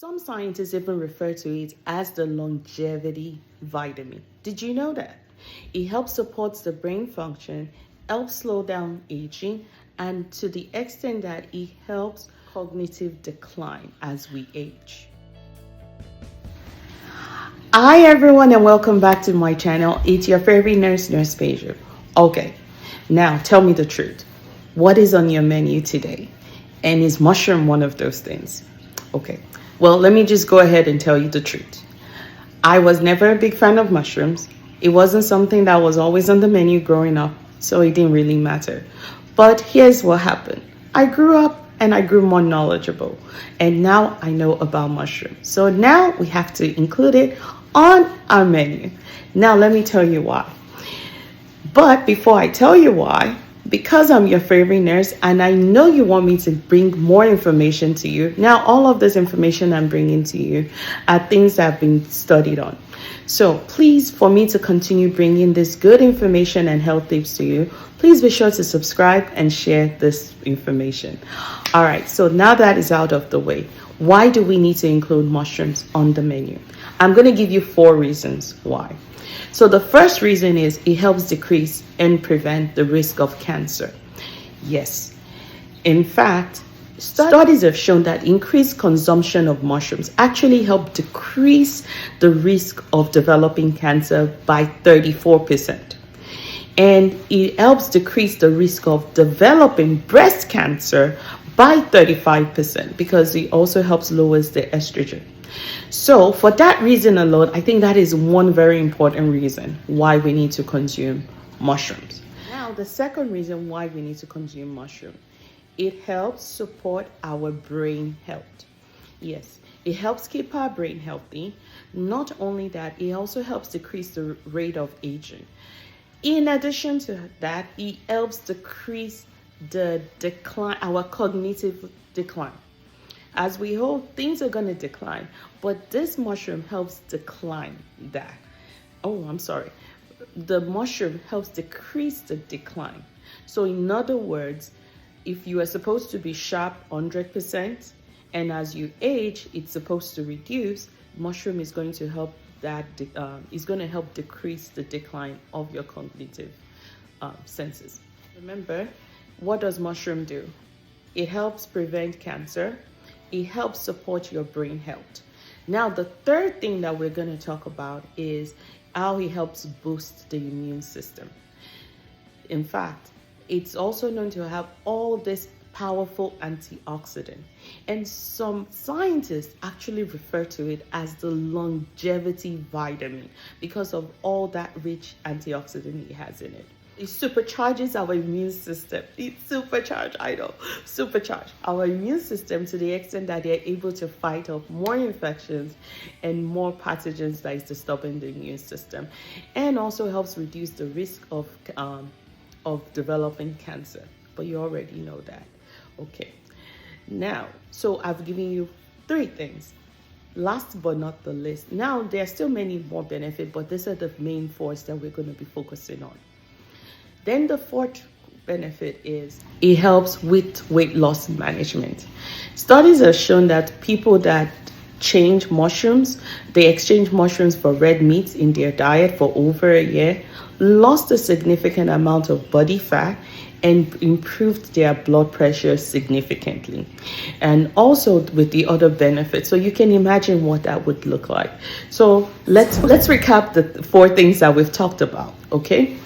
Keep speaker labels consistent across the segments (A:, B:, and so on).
A: Some scientists even refer to it as the longevity vitamin. Did you know that? It helps support the brain function, helps slow down aging, and to the extent that it helps cognitive decline as we age. Hi everyone and welcome back to my channel. It's your favorite nurse Peju. Okay, now tell me the truth. What is on your menu today? And is mushroom one of those things? Okay, well, let me just go ahead and tell you the truth. I was never a big fan of mushrooms. It wasn't something that was always on the menu growing up, so it didn't really matter. But here's what happened. I grew up and I grew more knowledgeable, and now I know about mushrooms. So now we have to include it on our menu. Now let me tell you why. But before I tell you why, because I'm your favorite nurse and I know you want me to bring more information to you, now all of this information I'm bringing to you are things that have been studied on. So please, for me to continue bringing this good information and health tips to you, please be sure to subscribe and share this information. All right, so now that is out of the way, why do we need to include mushrooms on the menu? I'm going to give you 4 reasons why. So the first reason is it helps decrease and prevent the risk of cancer. Yes, in fact, studies have shown that increased consumption of mushrooms actually help decrease the risk of developing cancer by 34%. And it helps decrease the risk of developing breast cancer by 35% because it also helps lower the estrogen. So for that reason alone, I think that is one very important reason why we need to consume mushrooms. Now, the second reason why we need to consume mushroom, it helps support our brain health. Yes, it helps keep our brain healthy. Not only that, it also helps decrease the rate of aging. In addition to that, it helps decrease the decline, our cognitive decline. As we hope, things are going to decline, but this mushroom helps decline that. Oh, I'm sorry. The mushroom helps decrease the decline. So in other words, if you are supposed to be sharp 100%, and as you age, it's supposed to reduce, mushroom is going to help that, is going to help decrease the decline of your cognitive senses. Remember, what does mushroom do? It helps prevent cancer. It helps support your brain health. Now, the third thing that we're going to talk about is how it helps boost the immune system. In fact, it's also known to have all this powerful antioxidant. And some scientists actually refer to it as the longevity vitamin because of all that rich antioxidant it has in it. It supercharges our immune system. It's supercharged, I know, supercharged our immune system to the extent that they're able to fight off more infections and more pathogens that is disturbing the immune system, and also helps reduce the risk of developing cancer. But you already know that. Okay. Now, so I've given you 3 things. Last but not the least. Now, there are still many more benefits, but these are the main 4 that we're going to be focusing on. Then the 4th benefit is it helps with weight loss management. Studies have shown that people that change mushrooms, they exchange mushrooms for red meat in their diet for over a year, lost a significant amount of body fat and improved their blood pressure significantly. And also with the other benefits. So you can imagine what that would look like. So let's recap the 4 things that we've talked about, okay?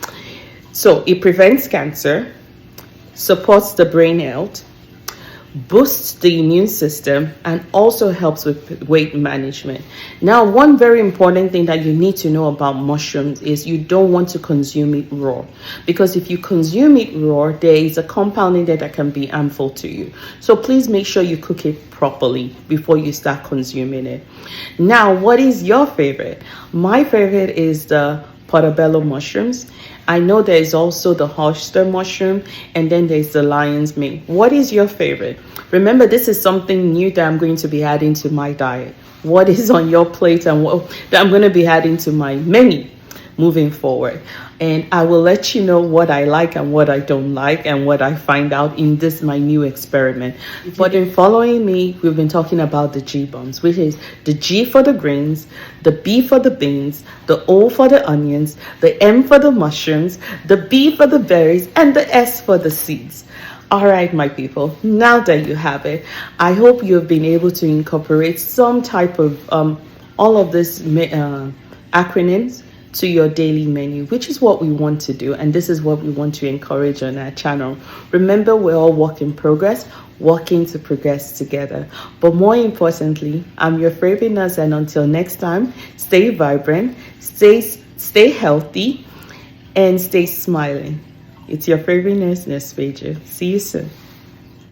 A: So it prevents cancer, supports the brain health, boosts the immune system, and also helps with weight management. Now, one very important thing that you need to know about mushrooms is you don't want to consume it raw, because if you consume it raw, there is a compound in there that can be harmful to you. So please make sure you cook it properly before you start consuming it. Now, what is your favorite? My favorite is the portobello mushrooms. I know there is also the oyster mushroom, and then there's the lion's mane. What is your favorite? Remember, this is something new that I'm going to be adding to my diet. What is on your plate and what that I'm going to be adding to my menu? moving forward. And I will let you know what I like and what I don't like and what I find out in this my new experiment. But in following me, we've been talking about the GBOMBS, which is the G for the greens, the B for the beans, the O for the onions, the M for the mushrooms, the B for the berries, and the S for the seeds. All right, my people, now that you have it, I hope you have been able to incorporate some type of all of these acronyms to your daily menu, which is what we want to do, and this is what we want to encourage on our channel. Remember, we're all work in progress, working to progress together. But more importantly, I'm your favorite nurse, and until next time, stay vibrant, stay healthy, and stay smiling. It's your favorite nurse, Nurse Peju. See you soon.